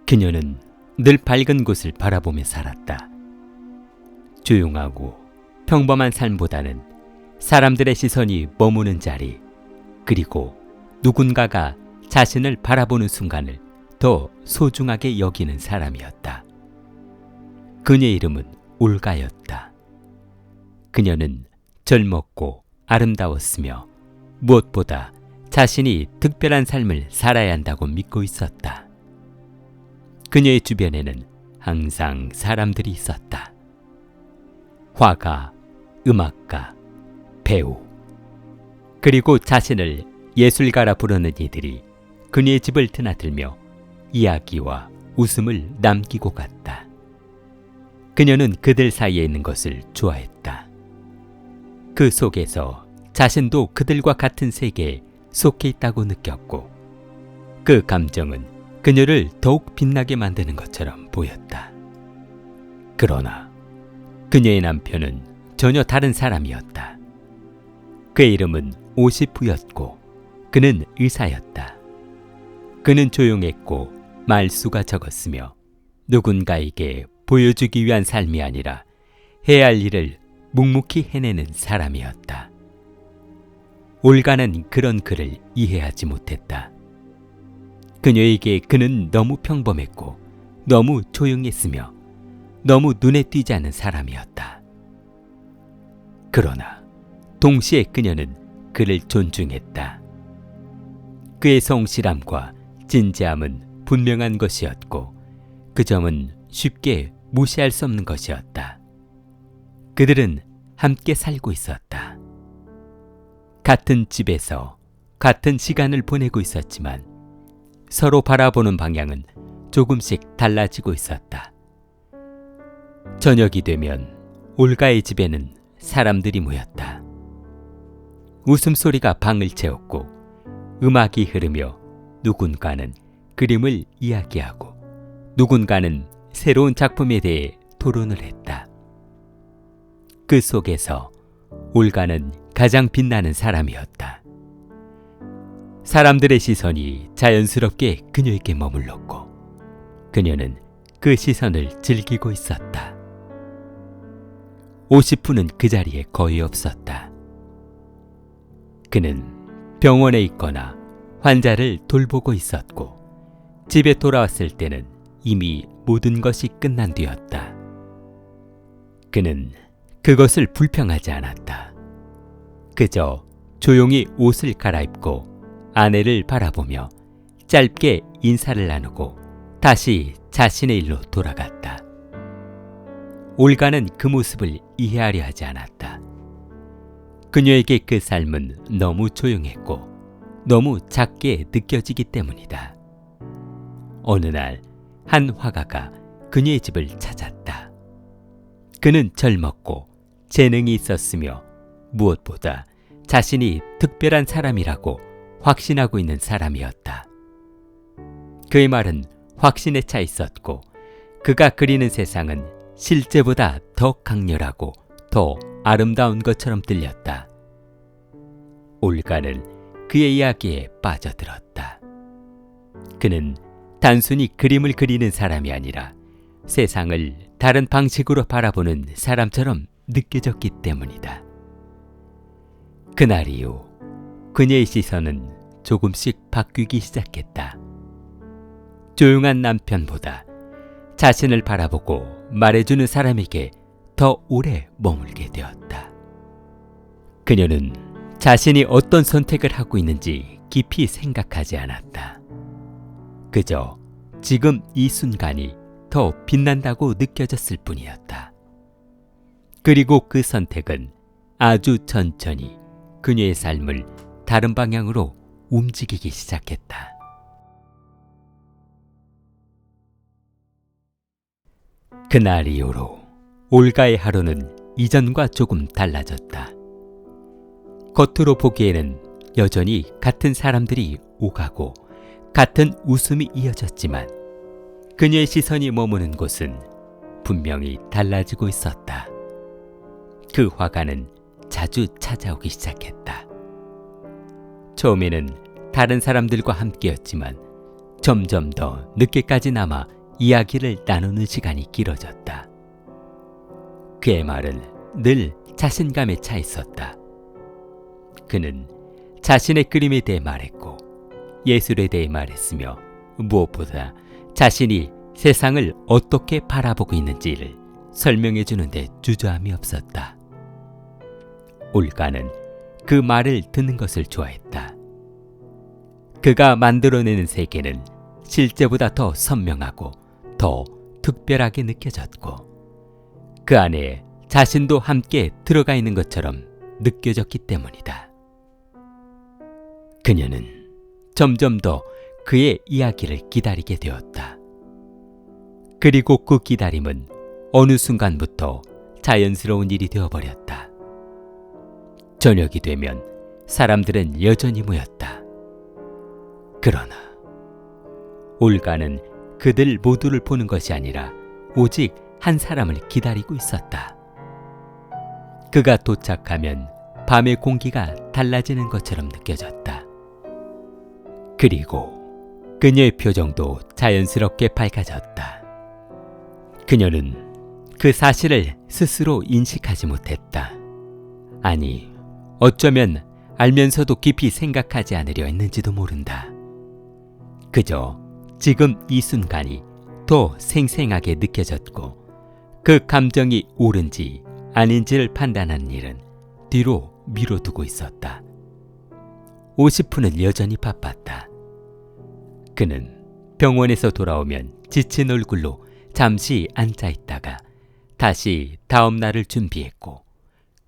그녀는 늘 밝은 곳을 바라보며 살았다. 조용하고 평범한 삶보다는 사람들의 시선이 머무는 자리, 그리고 누군가가 자신을 바라보는 순간을 더 소중하게 여기는 사람이었다. 그녀의 이름은 올가였다. 그녀는 젊었고 아름다웠으며 무엇보다 자신이 특별한 삶을 살아야 한다고 믿고 있었다. 그녀의 주변에는 항상 사람들이 있었다. 화가, 음악가, 배우, 그리고 자신을 예술가라 부르는 이들이 그녀의 집을 드나들며 이야기와 웃음을 남기고 갔다. 그녀는 그들 사이에 있는 것을 좋아했다. 그 속에서 자신도 그들과 같은 세계에 속해 있다고 느꼈고, 그 감정은 그녀를 더욱 빛나게 만드는 것처럼 보였다. 그러나 그녀의 남편은 전혀 다른 사람이었다. 그의 이름은 오시프였고 그는 의사였다. 그는 조용했고 말수가 적었으며 누군가에게 보여주기 위한 삶이 아니라 해야 할 일을 묵묵히 해내는 사람이었다. 올가는 그런 그를 이해하지 못했다. 그녀에게 그는 너무 평범했고 너무 조용했으며 너무 눈에 띄지 않는 사람이었다. 그러나 동시에 그녀는 그를 존중했다. 그의 성실함과 진지함은 분명한 것이었고 그 점은 쉽게 무시할 수 없는 것이었다. 그들은 함께 살고 있었다. 같은 집에서 같은 시간을 보내고 있었지만 서로 바라보는 방향은 조금씩 달라지고 있었다. 저녁이 되면 올가의 집에는 사람들이 모였다. 웃음소리가 방을 채웠고 음악이 흐르며 누군가는 그림을 이야기하고 누군가는 새로운 작품에 대해 토론을 했다. 그 속에서 올가는 가장 빛나는 사람이었다. 사람들의 시선이 자연스럽게 그녀에게 머물렀고 그녀는 그 시선을 즐기고 있었다. 오시프는 그 자리에 거의 없었다. 그는 병원에 있거나 환자를 돌보고 있었고 집에 돌아왔을 때는 이미 모든 것이 끝난 뒤였다. 그는 그것을 불평하지 않았다. 그저 조용히 옷을 갈아입고 아내를 바라보며 짧게 인사를 나누고 다시 자신의 일로 돌아갔다. 올가는 그 모습을 이해하려 하지 않았다. 그녀에게 그 삶은 너무 조용했고 너무 작게 느껴지기 때문이다. 어느 날 한 화가가 그녀의 집을 찾았다. 그는 젊었고 재능이 있었으며 무엇보다 자신이 특별한 사람이라고 확신하고 있는 사람이었다. 그의 말은 확신에 차 있었고 그가 그리는 세상은 실제보다 더 강렬하고 더 아름다운 것처럼 들렸다. 올가는 그의 이야기에 빠져들었다. 그는 단순히 그림을 그리는 사람이 아니라 세상을 다른 방식으로 바라보는 사람처럼 느껴졌기 때문이다. 그날 이후 그녀의 시선은 조금씩 바뀌기 시작했다. 조용한 남편보다 자신을 바라보고 말해주는 사람에게 더 오래 머물게 되었다. 그녀는 자신이 어떤 선택을 하고 있는지 깊이 생각하지 않았다. 그저 지금 이 순간이 더 빛난다고 느껴졌을 뿐이었다. 그리고 그 선택은 아주 천천히 그녀의 삶을 다른 방향으로 움직이기 시작했다. 그날 이후로 올가의 하루는 이전과 조금 달라졌다. 겉으로 보기에는 여전히 같은 사람들이 오가고 같은 웃음이 이어졌지만 그녀의 시선이 머무는 곳은 분명히 달라지고 있었다. 그 화가는 자주 찾아오기 시작했다. 처음에는 다른 사람들과 함께였지만 점점 더 늦게까지 남아 이야기를 나누는 시간이 길어졌다. 그의 말은 늘 자신감에 차 있었다. 그는 자신의 그림에 대해 말했고 예술에 대해 말했으며 무엇보다 자신이 세상을 어떻게 바라보고 있는지를 설명해 주는데 주저함이 없었다. 올가는 그 말을 듣는 것을 좋아했다. 그가 만들어내는 세계는 실제보다 더 선명하고 더 특별하게 느껴졌고 그 안에 자신도 함께 들어가 있는 것처럼 느껴졌기 때문이다. 그녀는 점점 더 그의 이야기를 기다리게 되었다. 그리고 그 기다림은 어느 순간부터 자연스러운 일이 되어버렸다. 저녁이 되면 사람들은 여전히 모였다. 그러나 올가는 그들 모두를 보는 것이 아니라 오직 한 사람을 기다리고 있었다. 그가 도착하면 밤의 공기가 달라지는 것처럼 느껴졌다. 그리고 그녀의 표정도 자연스럽게 밝아졌다. 그녀는 그 사실을 스스로 인식하지 못했다. 아니, 어쩌면 알면서도 깊이 생각하지 않으려 했는지도 모른다. 그저 지금 이 순간이 더 생생하게 느껴졌고 그 감정이 옳은지 아닌지를 판단하는 일은 뒤로 미뤄두고 있었다. 오시프는 여전히 바빴다. 그는 병원에서 돌아오면 지친 얼굴로 잠시 앉아 있다가 다시 다음 날을 준비했고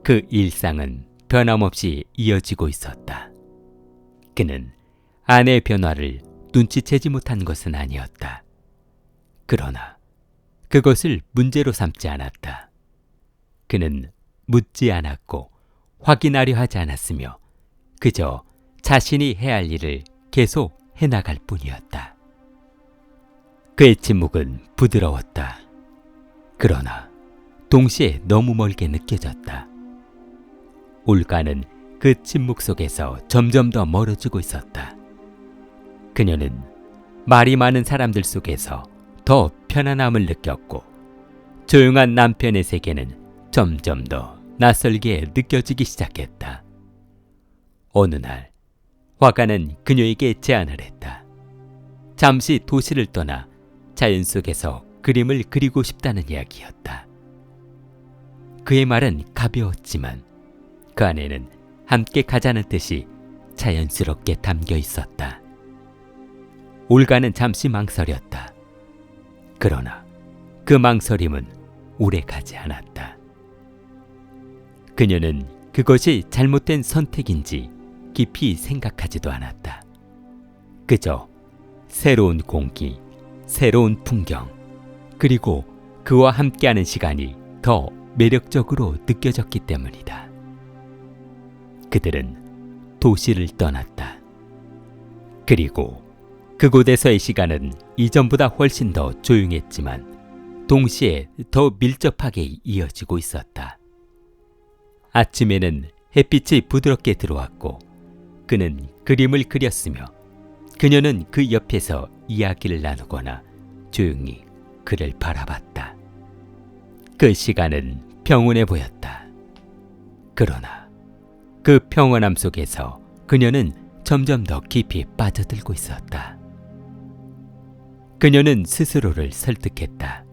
그 일상은 변함없이 이어지고 있었다. 그는 아내의 변화를 눈치채지 못한 것은 아니었다. 그러나 그것을 문제로 삼지 않았다. 그는 묻지 않았고 확인하려 하지 않았으며 그저 자신이 해야 할 일을 계속 해나갈 뿐이었다. 그의 침묵은 부드러웠다. 그러나 동시에 너무 멀게 느껴졌다. 올가는 그 침묵 속에서 점점 더 멀어지고 있었다. 그녀는 말이 많은 사람들 속에서 더 편안함을 느꼈고 조용한 남편의 세계는 점점 더 낯설게 느껴지기 시작했다. 어느 날 화가는 그녀에게 제안을 했다. 잠시 도시를 떠나 자연 속에서 그림을 그리고 싶다는 이야기였다. 그의 말은 가벼웠지만 그 안에는 함께 가자는 뜻이 자연스럽게 담겨 있었다. 올가는 잠시 망설였다. 그러나 그 망설임은 오래 가지 않았다. 그녀는 그것이 잘못된 선택인지 깊이 생각하지도 않았다. 그저 새로운 공기, 새로운 풍경, 그리고 그와 함께하는 시간이 더 매력적으로 느껴졌기 때문이다. 그들은 도시를 떠났다. 그리고 그곳에서의 시간은 이전보다 훨씬 더 조용했지만 동시에 더 밀접하게 이어지고 있었다. 아침에는 햇빛이 부드럽게 들어왔고 그는 그림을 그렸으며 그녀는 그 옆에서 이야기를 나누거나 조용히 그를 바라봤다. 그 시간은 평온해 보였다. 그러나 그 평온함 속에서 그녀는 점점 더 깊이 빠져들고 있었다. 그녀는 스스로를 설득했다.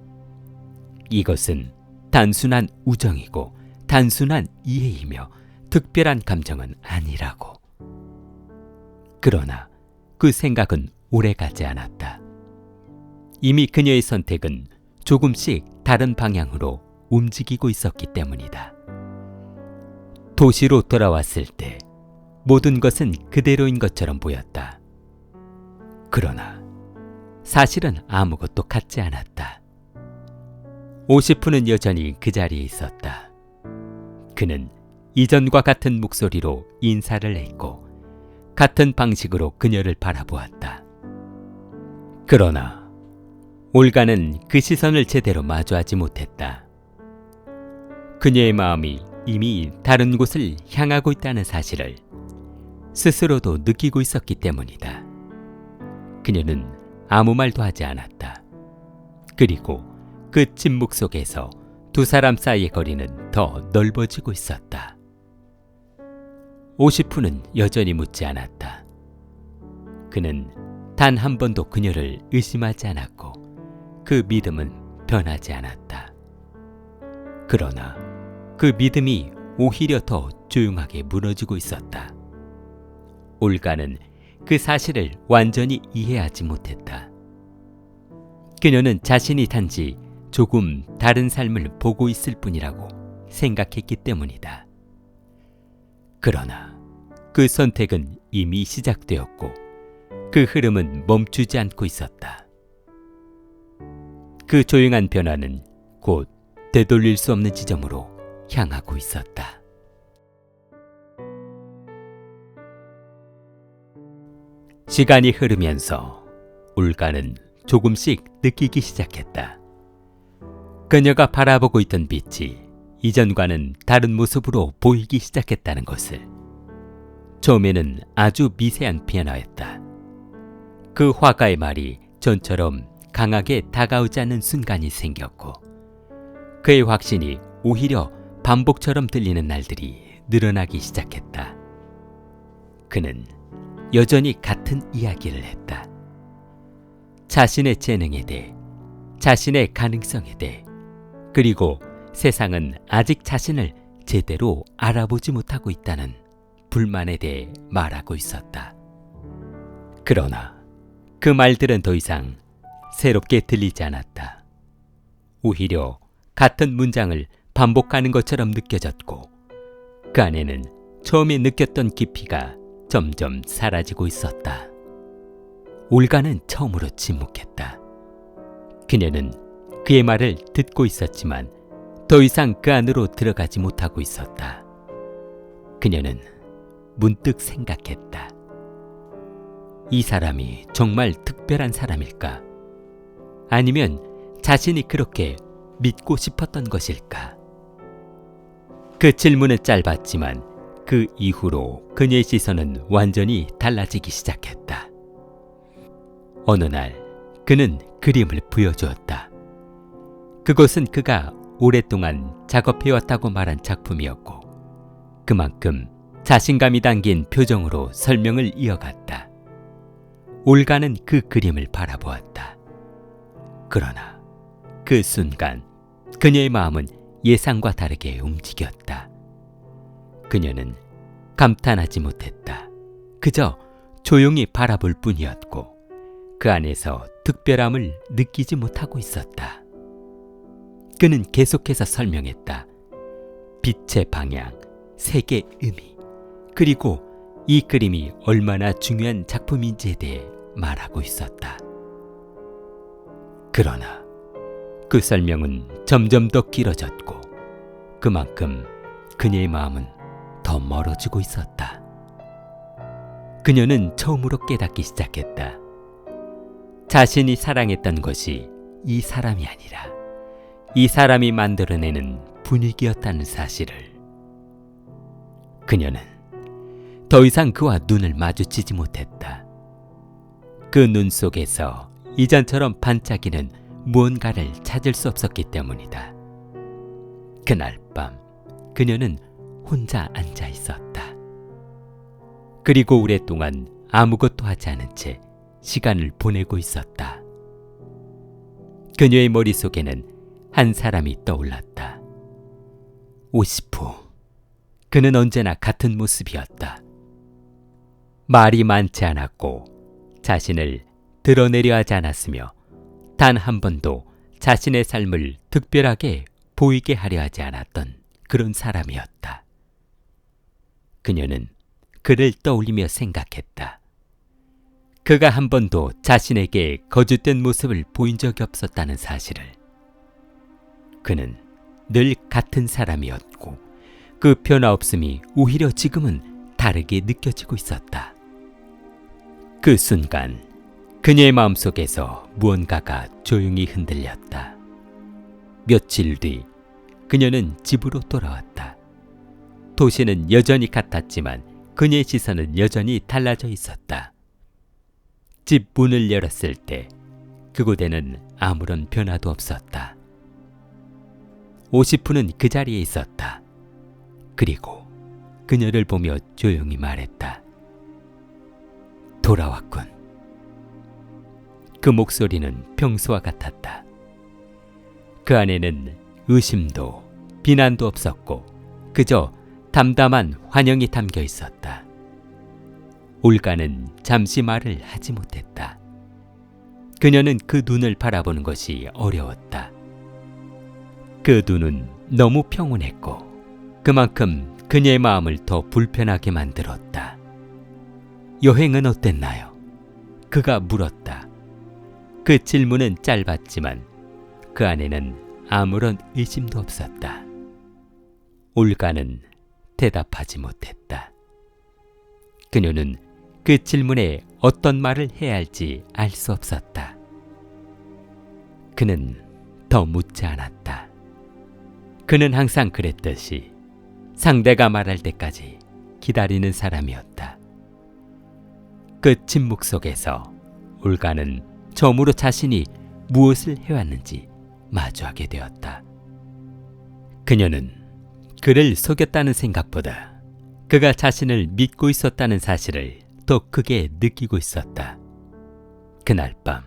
이것은 단순한 우정이고 단순한 이해이며 특별한 감정은 아니라고. 그러나 그 생각은 오래가지 않았다. 이미 그녀의 선택은 조금씩 다른 방향으로 움직이고 있었기 때문이다. 도시로 돌아왔을 때 모든 것은 그대로인 것처럼 보였다. 그러나 사실은 아무것도 같지 않았다. 오시프는 여전히 그 자리에 있었다. 그는 이전과 같은 목소리로 인사를 했고 같은 방식으로 그녀를 바라보았다. 그러나 올가는 그 시선을 제대로 마주하지 못했다. 그녀의 마음이 이미 다른 곳을 향하고 있다는 사실을 스스로도 느끼고 있었기 때문이다. 그녀는 아무 말도 하지 않았다. 그리고 그 침묵 속에서 두 사람 사이의 거리는 더 넓어지고 있었다. 오시푸는 여전히 묻지 않았다. 그는 단 한 번도 그녀를 의심하지 않았고 그 믿음은 변하지 않았다. 그러나 그 믿음이 오히려 더 조용하게 무너지고 있었다. 올가는 그 사실을 완전히 이해하지 못했다. 그녀는 자신이 단지 조금 다른 삶을 보고 있을 뿐이라고 생각했기 때문이다. 그러나 그 선택은 이미 시작되었고 그 흐름은 멈추지 않고 있었다. 그 조용한 변화는 곧 되돌릴 수 없는 지점으로 향하고 있었다. 시간이 흐르면서 올가는 조금씩 느끼기 시작했다. 그녀가 바라보고 있던 빛이 이전과는 다른 모습으로 보이기 시작했다는 것을. 처음에는 아주 미세한 변화였다. 그 화가의 말이 전처럼 강하게 다가오지 않는 순간이 생겼고 그의 확신이 오히려 반복처럼 들리는 날들이 늘어나기 시작했다. 그는 여전히 같은 이야기를 했다. 자신의 재능에 대해, 자신의 가능성에 대해, 그리고 세상은 아직 자신을 제대로 알아보지 못하고 있다는 불만에 대해 말하고 있었다. 그러나 그 말들은 더 이상 새롭게 들리지 않았다. 오히려 같은 문장을 반복하는 것처럼 느껴졌고 그 안에는 처음에 느꼈던 깊이가 점점 사라지고 있었다. 올가는 처음으로 침묵했다. 그녀는 그의 말을 듣고 있었지만 더 이상 그 안으로 들어가지 못하고 있었다. 그녀는 문득 생각했다. 이 사람이 정말 특별한 사람일까? 아니면 자신이 그렇게 믿고 싶었던 것일까? 그 질문은 짧았지만 그 이후로 그녀의 시선은 완전히 달라지기 시작했다. 어느 날 그는 그림을 보여주었다. 그것은 그가 오랫동안 작업해왔다고 말한 작품이었고 그만큼 자신감이 담긴 표정으로 설명을 이어갔다. 올가는 그 그림을 바라보았다. 그러나 그 순간 그녀의 마음은 예상과 다르게 움직였다. 그녀는 감탄하지 못했다. 그저 조용히 바라볼 뿐이었고 그 안에서 특별함을 느끼지 못하고 있었다. 그는 계속해서 설명했다. 빛의 방향, 색의 의미, 그리고 이 그림이 얼마나 중요한 작품인지에 대해 말하고 있었다. 그러나 그 설명은 점점 더 길어졌고 그만큼 그녀의 마음은 더 멀어지고 있었다. 그녀는 처음으로 깨닫기 시작했다. 자신이 사랑했던 것이 이 사람이 아니라 이 사람이 만들어내는 분위기였다는 사실을. 그녀는 더 이상 그와 눈을 마주치지 못했다. 그 눈 속에서 이전처럼 반짝이는 무언가를 찾을 수 없었기 때문이다. 그날 밤 그녀는 혼자 앉아 있었다. 그리고 오랫동안 아무것도 하지 않은 채 시간을 보내고 있었다. 그녀의 머릿속에는 한 사람이 떠올랐다. 오시푸. 그는 언제나 같은 모습이었다. 말이 많지 않았고 자신을 드러내려 하지 않았으며 단 한 번도 자신의 삶을 특별하게 보이게 하려 하지 않았던 그런 사람이었다. 그녀는 그를 떠올리며 생각했다. 그가 한 번도 자신에게 거짓된 모습을 보인 적이 없었다는 사실을. 그는 늘 같은 사람이었고 그 변화 없음이 오히려 지금은 다르게 느껴지고 있었다. 그 순간 그녀의 마음속에서 무언가가 조용히 흔들렸다. 며칠 뒤 그녀는 집으로 돌아왔다. 도시는 여전히 같았지만 그녀의 시선은 여전히 달라져 있었다. 집 문을 열었을 때 그곳에는 아무런 변화도 없었다. 50분은 그 자리에 있었다. 그리고 그녀를 보며 조용히 말했다. 돌아왔군. 그 목소리는 평소와 같았다. 그 안에는 의심도 비난도 없었고 그저 담담한 환영이 담겨 있었다. 올가는 잠시 말을 하지 못했다. 그녀는 그 눈을 바라보는 것이 어려웠다. 그 눈은 너무 평온했고 그만큼 그녀의 마음을 더 불편하게 만들었다. 여행은 어땠나요? 그가 물었다. 그 질문은 짧았지만 그 안에는 아무런 의심도 없었다. 올가는 대답하지 못했다. 그녀는 그 질문에 어떤 말을 해야 할지 알 수 없었다. 그는 더 묻지 않았다. 그는 항상 그랬듯이 상대가 말할 때까지 기다리는 사람이었다. 그 침묵 속에서 올가는 처음으로 자신이 무엇을 해왔는지 마주하게 되었다. 그녀는 그를 속였다는 생각보다 그가 자신을 믿고 있었다는 사실을 더 크게 느끼고 있었다. 그날 밤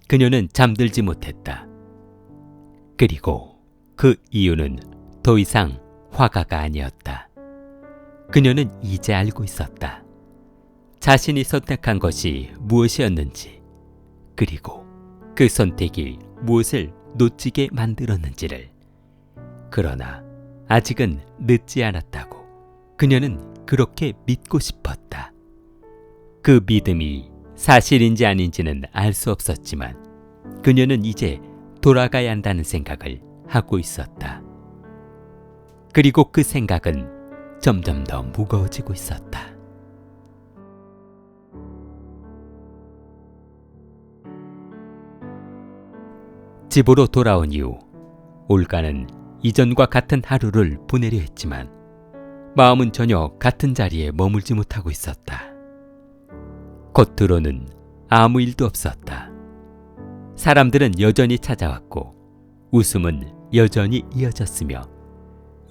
그녀는 잠들지 못했다. 그리고 그 이유는 더 이상 화가가 아니었다. 그녀는 이제 알고 있었다. 자신이 선택한 것이 무엇이었는지, 그리고 그 선택이 무엇을 놓치게 만들었는지를. 그러나 아직은 늦지 않았다고 그녀는 그렇게 믿고 싶었다. 그 믿음이 사실인지 아닌지는 알 수 없었지만 그녀는 이제 돌아가야 한다는 생각을 하고 있었다. 그리고 그 생각은 점점 더 무거워지고 있었다. 집으로 돌아온 이후 올가는 이전과 같은 하루를 보내려 했지만 마음은 전혀 같은 자리에 머물지 못하고 있었다. 겉으로는 아무 일도 없었다. 사람들은 여전히 찾아왔고 웃음은 여전히 이어졌으며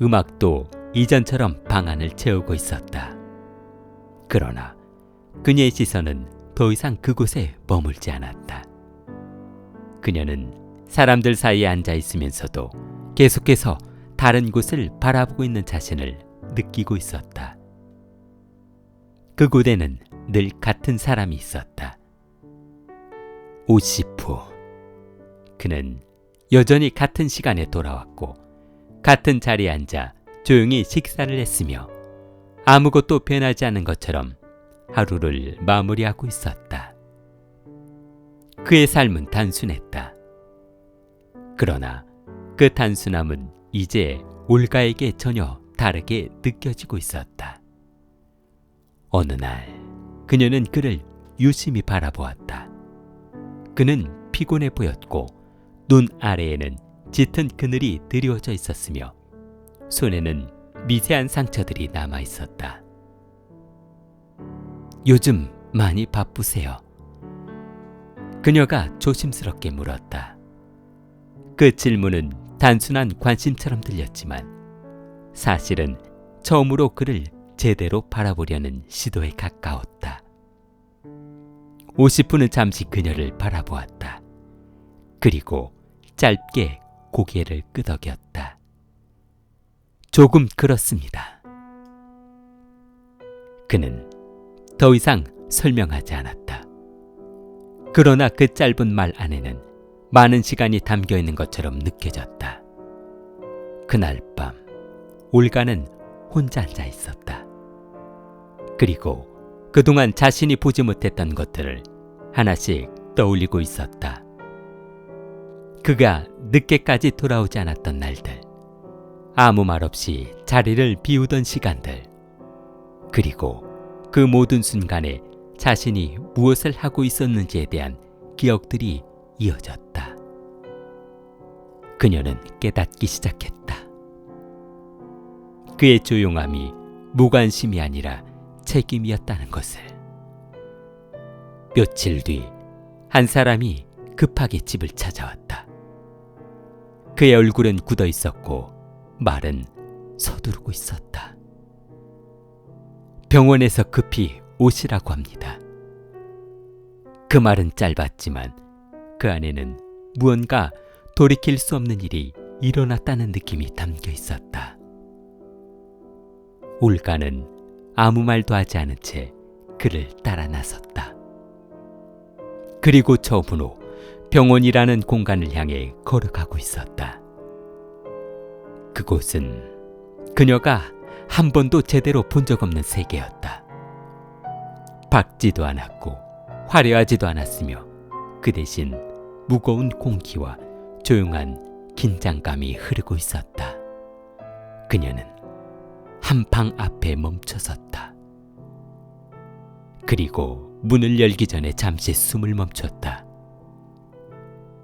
음악도 이전처럼 방 안을 채우고 있었다. 그러나 그녀의 시선은 더 이상 그곳에 머물지 않았다. 그녀는 사람들 사이에 앉아 있으면서도 계속해서 다른 곳을 바라보고 있는 자신을 느끼고 있었다. 그곳에는 늘 같은 사람이 있었다. 50후 그는 여전히 같은 시간에 돌아왔고 같은 자리에 앉아 조용히 식사를 했으며 아무것도 변하지 않은 것처럼 하루를 마무리하고 있었다. 그의 삶은 단순했다. 그러나 그 단순함은 이제 올가에게 전혀 다르게 느껴지고 있었다. 어느 날 그녀는 그를 유심히 바라보았다. 그는 피곤해 보였고 눈 아래에는 짙은 그늘이 드리워져 있었으며 손에는 미세한 상처들이 남아 있었다. 요즘 많이 바쁘세요? 그녀가 조심스럽게 물었다. 그 질문은 단순한 관심처럼 들렸지만 사실은 처음으로 그를 제대로 바라보려는 시도에 가까웠다. 50분은 잠시 그녀를 바라보았다. 그리고 짧게 고개를 끄덕였다. 조금 그렇습니다. 그는 더 이상 설명하지 않았다. 그러나 그 짧은 말 안에는 많은 시간이 담겨 있는 것처럼 느껴졌다. 그날 밤 올가는 혼자 앉아 있었다. 그리고 그동안 자신이 보지 못했던 것들을 하나씩 떠올리고 있었다. 그가 늦게까지 돌아오지 않았던 날들, 아무 말 없이 자리를 비우던 시간들, 그리고 그 모든 순간에 자신이 무엇을 하고 있었는지에 대한 기억들이 이어졌다. 그녀는 깨닫기 시작했다. 그의 조용함이 무관심이 아니라 책임이었다는 것을. 며칠 뒤 한 사람이 급하게 집을 찾아왔다. 그의 얼굴은 굳어 있었고 말은 서두르고 있었다. 병원에서 급히 오시라고 합니다. 그 말은 짧았지만 그 안에는 무언가 돌이킬 수 없는 일이 일어났다는 느낌이 담겨 있었다. 올가는 아무 말도 하지 않은 채 그를 따라 나섰다. 그리고 처음으로 병원이라는 공간을 향해 걸어가고 있었다. 그곳은 그녀가 한 번도 제대로 본 적 없는 세계였다. 밝지도 않았고 화려하지도 않았으며 그 대신 무거운 공기와 조용한 긴장감이 흐르고 있었다. 그녀는 한 방 앞에 멈춰섰다. 그리고 문을 열기 전에 잠시 숨을 멈췄다.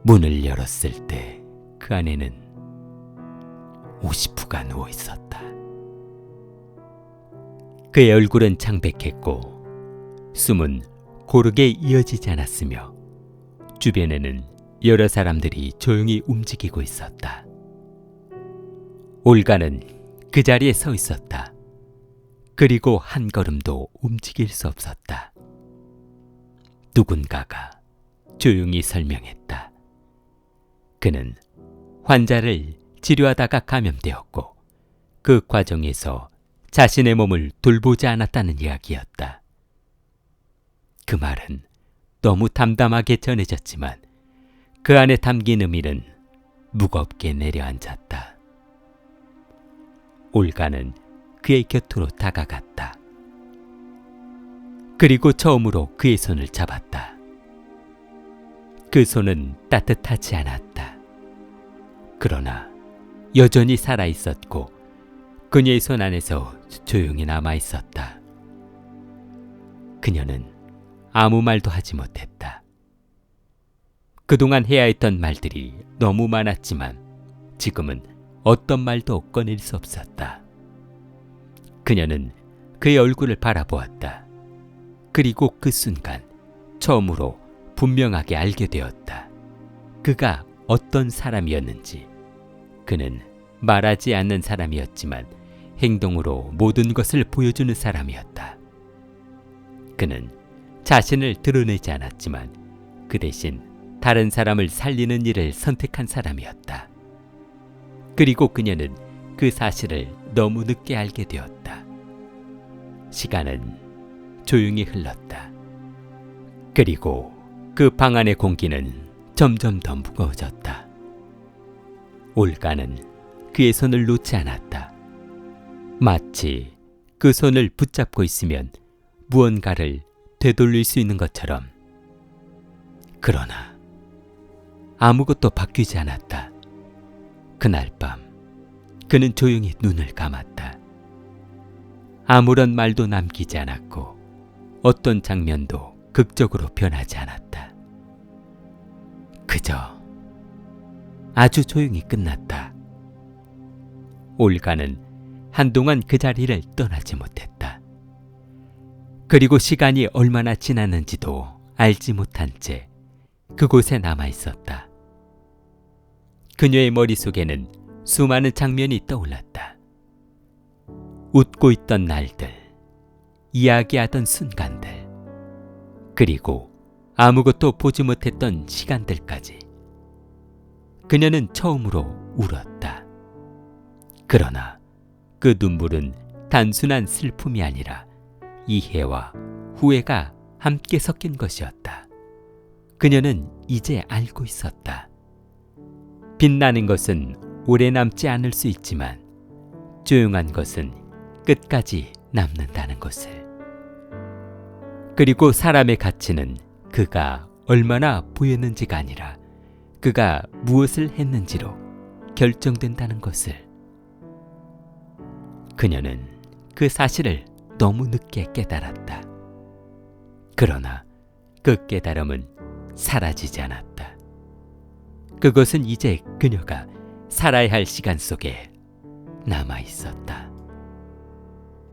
문을 열었을 때 그 안에는 오시프가 누워 있었다. 그의 얼굴은 창백했고 숨은 고르게 이어지지 않았으며 주변에는 여러 사람들이 조용히 움직이고 있었다. 올가는 그 자리에 서 있었다. 그리고 한 걸음도 움직일 수 없었다. 누군가가 조용히 설명했다. 그는 환자를 치료하다가 감염되었고 그 과정에서 자신의 몸을 돌보지 않았다는 이야기였다. 그 말은 너무 담담하게 전해졌지만 그 안에 담긴 의미는 무겁게 내려앉았다. 올가는 그의 곁으로 다가갔다. 그리고 처음으로 그의 손을 잡았다. 그 손은 따뜻하지 않았다. 그러나 여전히 살아있었고 그녀의 손 안에서 조용히 남아있었다. 그녀는 아무 말도 하지 못했다. 그동안 해야 했던 말들이 너무 많았지만 지금은 어떤 말도 꺼낼 수 없었다. 그녀는 그의 얼굴을 바라보았다. 그리고 그 순간 처음으로 분명하게 알게 되었다. 그가 어떤 사람이었는지. 그는 말하지 않는 사람이었지만 행동으로 모든 것을 보여주는 사람이었다. 그는 자신을 드러내지 않았지만 그 대신 다른 사람을 살리는 일을 선택한 사람이었다. 그리고 그녀는 그 사실을 너무 늦게 알게 되었다. 시간은 조용히 흘렀다. 그리고 그 방 안의 공기는 점점 더 무거워졌다. 올가는 그의 손을 놓지 않았다. 마치 그 손을 붙잡고 있으면 무언가를 되돌릴 수 있는 것처럼. 그러나 아무것도 바뀌지 않았다. 그날 밤 그는 조용히 눈을 감았다. 아무런 말도 남기지 않았고 어떤 장면도 극적으로 변하지 않았다. 그저 아주 조용히 끝났다. 올가는 한동안 그 자리를 떠나지 못했다. 그리고 시간이 얼마나 지났는지도 알지 못한 채 그곳에 남아 있었다. 그녀의 머릿속에는 수많은 장면이 떠올랐다. 웃고 있던 날들, 이야기하던 순간들, 그리고 아무것도 보지 못했던 시간들까지. 그녀는 처음으로 울었다. 그러나 그 눈물은 단순한 슬픔이 아니라 이해와 후회가 함께 섞인 것이었다. 그녀는 이제 알고 있었다. 빛나는 것은 오래 남지 않을 수 있지만 조용한 것은 끝까지 남는다는 것을. 그리고 사람의 가치는 그가 얼마나 보였는지가 아니라 그가 무엇을 했는지로 결정된다는 것을. 그녀는 그 사실을 너무 늦게 깨달았다. 그러나 그 깨달음은 사라지지 않았다. 그것은 이제 그녀가 살아야 할 시간 속에 남아 있었다.